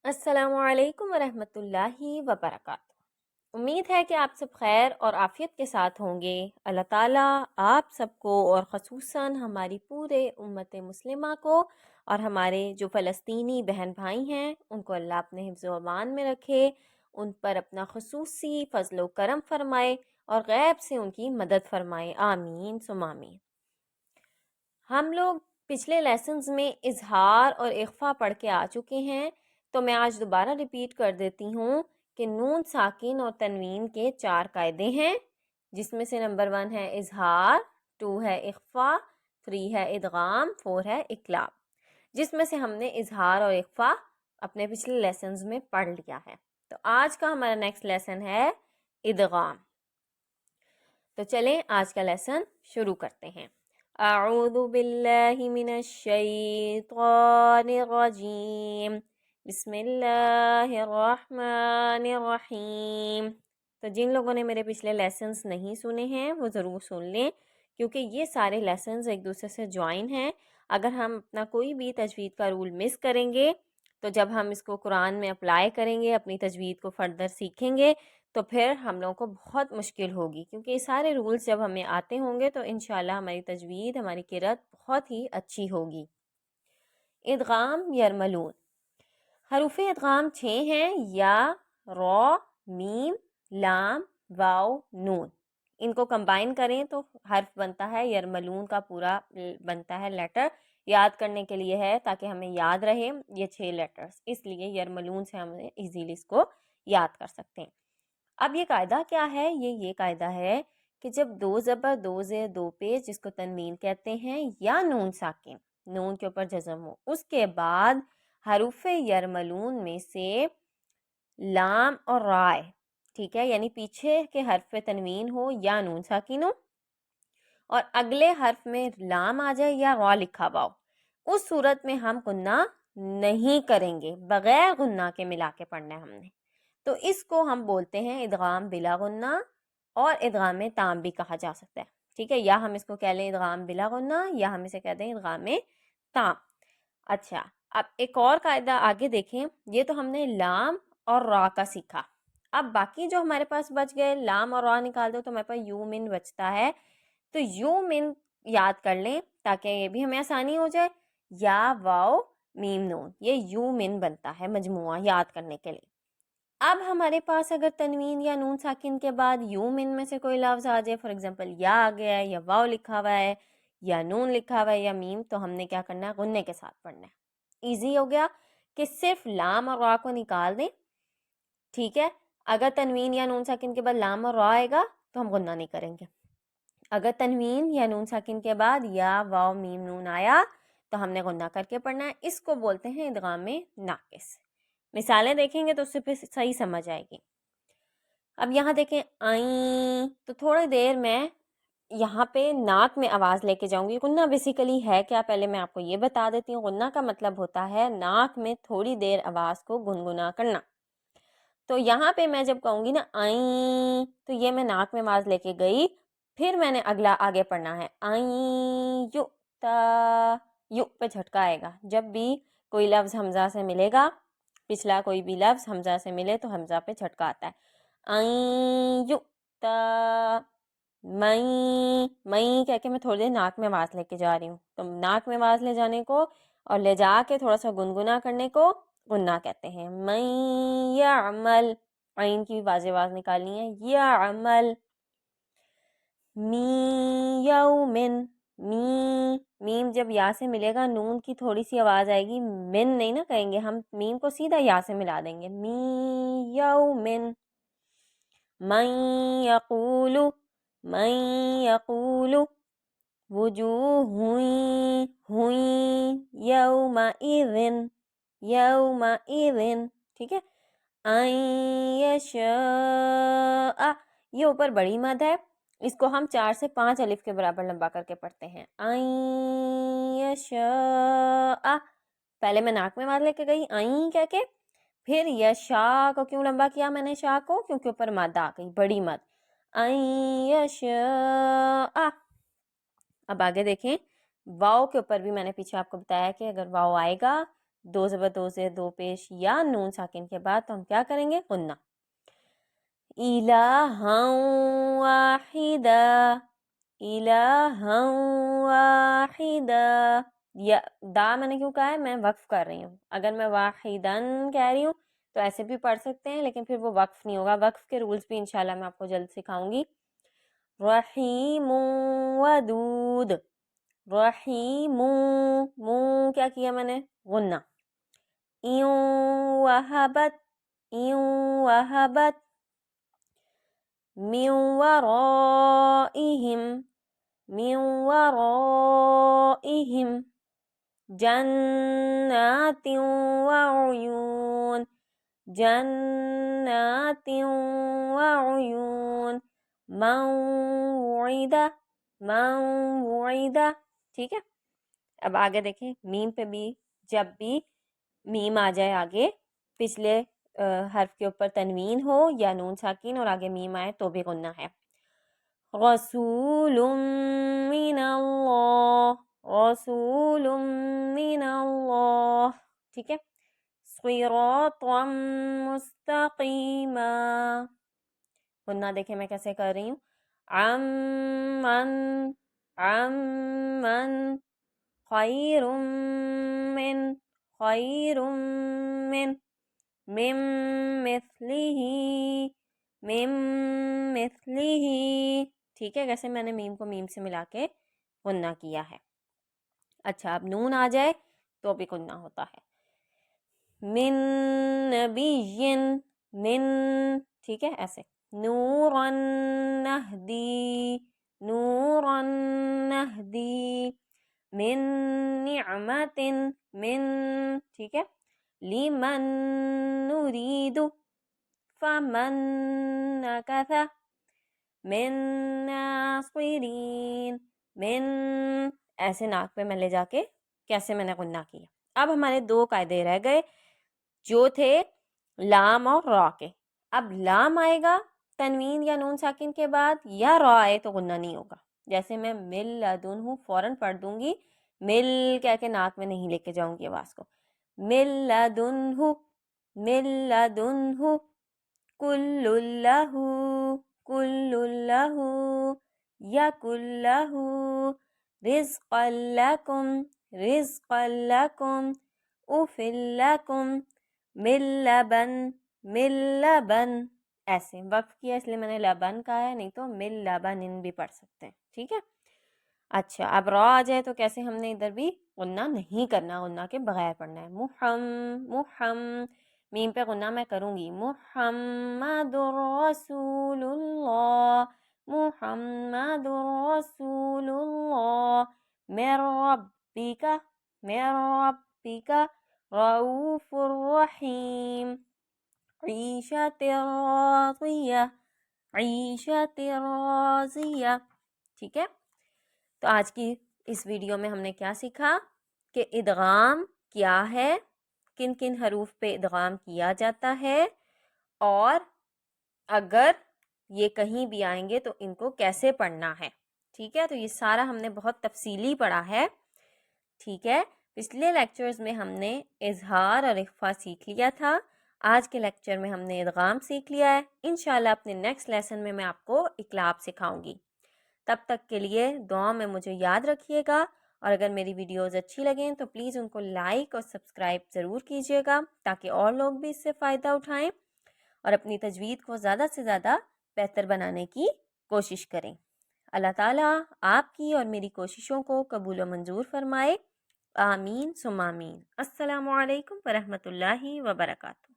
अस्सलामु अलैकुम वरहमतुल्लाहि वबरकातुहू। उम्मीद है कि आप सब खैर और आफ़ियत के साथ होंगे। अल्लाह ताला आप सबको और ख़ुसूसन हमारी पूरे उम्मत मुस्लिमा को और हमारे जो फ़लस्तीनी बहन भाई हैं उनको अल्लाह अपने हिफ्ज़ व अमान में रखे, उन पर अपना ख़ुसूसी फ़ज़ल व करम फ़रमाए और गैब से उनकी मदद फ़रमाए। आमीन सुम आमीन। हम लोग पिछले लेसन्स में इजहार और इख्फा पढ़ के आ चुके हैं, तो मैं आज दोबारा रिपीट कर देती हूँ कि नून साकिन और तनवीन के 4 कायदे हैं, जिसमें से नंबर 1 है इजहार, 2 है इख्फा, 3 है इदगाम, 4 है इकलाब, जिसमें से हमने इजहार और इख्फा अपने पिछले लेसन्स में पढ़ लिया है। तो आज का हमारा नेक्स्ट लेसन है इदगाम। तो चलें आज का लेसन शुरू करते हैं। अऊज़ु बिल्लाहि मिनश शैतानिर रजीम, बिस्मिल्लाहिर रहमानिर रहीम। तो जिन लोगों ने मेरे पिछले लेसन्स नहीं सुने हैं वो ज़रूर सुन लें, क्योंकि ये सारे लेसन्स एक दूसरे से ज्वाइन हैं। अगर हम अपना कोई भी तजवीद का रूल मिस करेंगे तो जब हम इसको कुरान में अप्लाई करेंगे, अपनी तजवीद को फर्दर सीखेंगे, तो फिर हम लोगों को बहुत मुश्किल होगी, क्योंकि ये सारे रूल्स जब हमें आते होंगे तो इंशाल्लाह हमारी तजवीद, हमारी किरत बहुत ही अच्छी होगी। इदगाम यरमलून। हरूफ इदगाम 6 हैं, या, रॉ, मीम, लाम, वाव, नून। इनको कंबाइन करें तो हर्फ बनता है यरमलून का पूरा बनता है लेटर। याद करने के लिए है ताकि हमें याद रहे ये 6 लेटर्स, इसलिए यरमलून से हम इजीली इसको याद कर सकते हैं। अब ये कायदा क्या है? ये कायदा है कि जब दो ज़बर, दो ज़ेर, दो पेश, जिसको तनवीन कहते हैं, या नून साकिन, नून के ऊपर जज़म हो, उसके बाद हरूफ यरमलून में से लाम और राय, ठीक है, यानी पीछे के हर्फ तनवीन हो या नून साकिन हो और अगले हर्फ में लाम आ जाए या रॉ लिखा हुआ हो, उस सूरत में हम गुन्ना नहीं करेंगे, बगैर गुन्ना के मिला के पढ़ना है हमने। तो इसको हम बोलते हैं इदगाम बिला गुन्ना, और इदगाम ताम भी कहा जा सकता है, ठीक है। या हम इसको कह लें इदगाम बिला गुन्ना, या हम इसे कहते हैं इदगाम ताम। अच्छा, अब एक और कायदा आगे देखें। ये तो हमने लाम और रा का सीखा। अब बाकी जो हमारे पास बच गए, लाम और रा निकाल दो तो हमारे पास यू मिन बचता है। तो यू मिन याद कर लें ताकि ये भी हमें आसानी हो जाए। या, वाओ, मीम, नून, ये यू मिन बनता है मजमुआ याद करने के लिए। अब हमारे पास अगर तनवीन या नून साकिन के बाद यू मिन में से कोई लफ्ज़ आ जाए, फॉर एग्जांपल या आ गया है, या वाव लिखा हुआ है, या नून लिखा हुआ है, या मीम, तो हमने क्या करना है? गुन्ने के साथ पढ़ना है। इजी हो गया कि सिर्फ लाम और रा को निकाल दें, ठीक है। अगर तनवीन या नून साकिन के बाद लाम और रा आएगा तो हम गुन्ना नहीं करेंगे। अगर तनवीन या नून साकिन के बाद या, वाव, मीम, नून आया तो हमने गुन्ना करके पढ़ना है। इसको बोलते हैं इदगाम नाकिस। मिसालें देखेंगे तो उससे फिर सही समझ आएगी। अब यहाँ देखें आई, तो थोड़ी देर मैं यहाँ पे नाक में आवाज़ लेके जाऊंगी। गुन्ना बेसिकली है क्या, पहले मैं आपको ये बता देती हूँ। गुन्ना का मतलब होता है नाक में थोड़ी देर आवाज़ को गुनगुना करना। तो यहाँ पे मैं जब कहूँगी ना आई, तो ये मैं नाक में आवाज़ लेके गई, फिर मैंने अगला आगे पढ़ना है आई यु ता, यु पे झटका आएगा। जब भी कोई लफ्ज़ हमज़ा से मिलेगा, पिछला कोई भी लफ्ज़ हमज़ा से मिले तो हमज़ा पे झटका आता है। आई यु ता, मई, मई कह के मैं थोड़ी देर नाक में आवाज़ लेके जा रही हूँ। तो नाक में आवाज़ ले जाने को और ले जाके थोड़ा सा गुनगुना करने को गुन्ना कहते हैं। मई यामल, आइन की वाज़ेह आवाज़ निकालनी है, यामल। मी यौमिन, मी, मीम जब या से मिलेगा नून की थोड़ी सी आवाज़ आएगी, मिन नहीं ना कहेंगे हम, मीम को सीधा या से मिला देंगे। मी यौमिन। मन यक़ूलु, मन यक़ूलु, वुजूहुन हुई यौमइज़िन, यौमइज़िन, ठीक है। अन यशाअ, ये ऊपर बड़ी मद है, इसको हम 4 से 5 अलिफ के बराबर लंबा करके पढ़ते हैं। अन यशाअ, पहले मैं नाक में आवाज़ लेके गई आई कह के, फिर यशा को क्यों लंबा किया मैंने शाह को? क्योंकि ऊपर मद आ गई, बड़ी मद। अन यशाअ। अब आगे देखें, वाव के ऊपर भी मैंने पीछे आपको बताया कि अगर वाव आएगा دو زبر دو زیر دو پیش یا نون ساکن کے بعد تو ہم کیا کریں گے؟ غنہ. الہا واحدا، الہا واحدا. یا دا میں نے کیوں کہا ہے؟ میں وقف کر رہی ہوں. اگر میں واحدن کہہ رہی ہوں تو ایسے بھی پڑھ سکتے ہیں، لیکن پھر وہ وقف نہیں ہوگا. وقف کے رولز بھی انشاءاللہ میں آپ کو جلد سکھاؤں گی. رحیم ودود، رحیم، مو کیا کیا میں نے؟ غنہ. ایوں وہبت، ایوں وہبت، من ورائہم، من ورائہم، جنات وعیون، جنات وعیون، موعدہ، موعدہ. ٹھیک ہے. اب آگے دیکھیں، میم پہ بھی جب بھی میم آ جائے آگے، پچھلے حرف کے اوپر تنوین ہو یا نون ساکن اور آگے میم آئے تو بھی غنہ ہے. رسول من اللہ، رسول من اللہ. ٹھیک ہے. صراطا مستقیما. غنہ دیکھیں میں کیسے کر رہی ہوں. عمن، عمن، خیر من، خیر من، من مثلہ، من مثلہ. ٹھیک ہے. کیسے میں نے میم کو میم سے ملا کے غنہ کیا ہے. اچھا اب نون آ جائے تو بھی غنہ ہوتا ہے. من نبی، من، ٹھیک ہے ایسے. نورا نہدی، نورا نہدی، من نعمت، من، ٹھیک ہے. لمن نرید، فمن نکث، من ناصرین، من، ایسے ناک پہ میں لے جا کے کیسے میں نے غنہ کیا. اب ہمارے دو قاعدے رہ گئے جو تھے لام اور را کے. اب لام آئے گا تنوین یا نون ساکن کے بعد، یا را آئے تو غنہ نہیں ہوگا. جیسے میں مل لدنہ فوراً پڑھ دوں گی، مل کہہ کے ناک میں نہیں لے کے جاؤں گی آواز کو. مل لدنہ، مل لدنہ، کل لہ، کل لہ، یکن لہ، رزقا لکم، رزقا لکم، اُفل لکم، من لبن، من لبن. ایسے وقف کیا اس لیے میں نے لبن کہا ہے، نہیں تو من لبن بھی پڑھ سکتے ہیں. ٹھیک ہے. اچھا اب را آ جائے تو کیسے ہم نے ادھر بھی غنہ نہیں کرنا، غنہ کے بغیر پڑھنا ہے. میم پہ غنہ میں کروں گی. محمد رسول اللہ، محمد رسول اللہ، من ربک، من ربک، رؤوف الرحیم، عیشت راضیہ، عیشت راضیہ. ٹھیک ہے. تو آج کی اس ویڈیو میں ہم نے کیا سیکھا کہ ادغام کیا ہے، کن کن حروف پہ ادغام کیا جاتا ہے، اور اگر یہ کہیں بھی آئیں گے تو ان کو کیسے پڑھنا ہے. ٹھیک ہے. تو یہ سارا ہم نے بہت تفصیلی پڑھا ہے. ٹھیک ہے. پچھلے لیکچرز میں ہم نے اظہار اور اخفا سیکھ لیا تھا. آج کے لیکچر میں ہم نے ادغام سیکھ لیا ہے. انشاءاللہ اپنے نیکسٹ لیسن میں آپ کو اقلاب سکھاؤں گی. تب تک کے لیے دعا میں مجھے یاد رکھیے گا، اور اگر میری ویڈیوز اچھی لگیں تو پلیز ان کو لائک اور سبسکرائب ضرور کیجیے گا تاکہ اور لوگ بھی اس سے فائدہ اٹھائیں اور اپنی تجوید کو زیادہ سے زیادہ بہتر بنانے کی کوشش کریں. اللہ تعالیٰ آپ کی اور میری کوششوں کو قبول و منظور فرمائے. آمین ثم آمین. السلام علیکم ورحمۃ اللہ وبرکاتہ.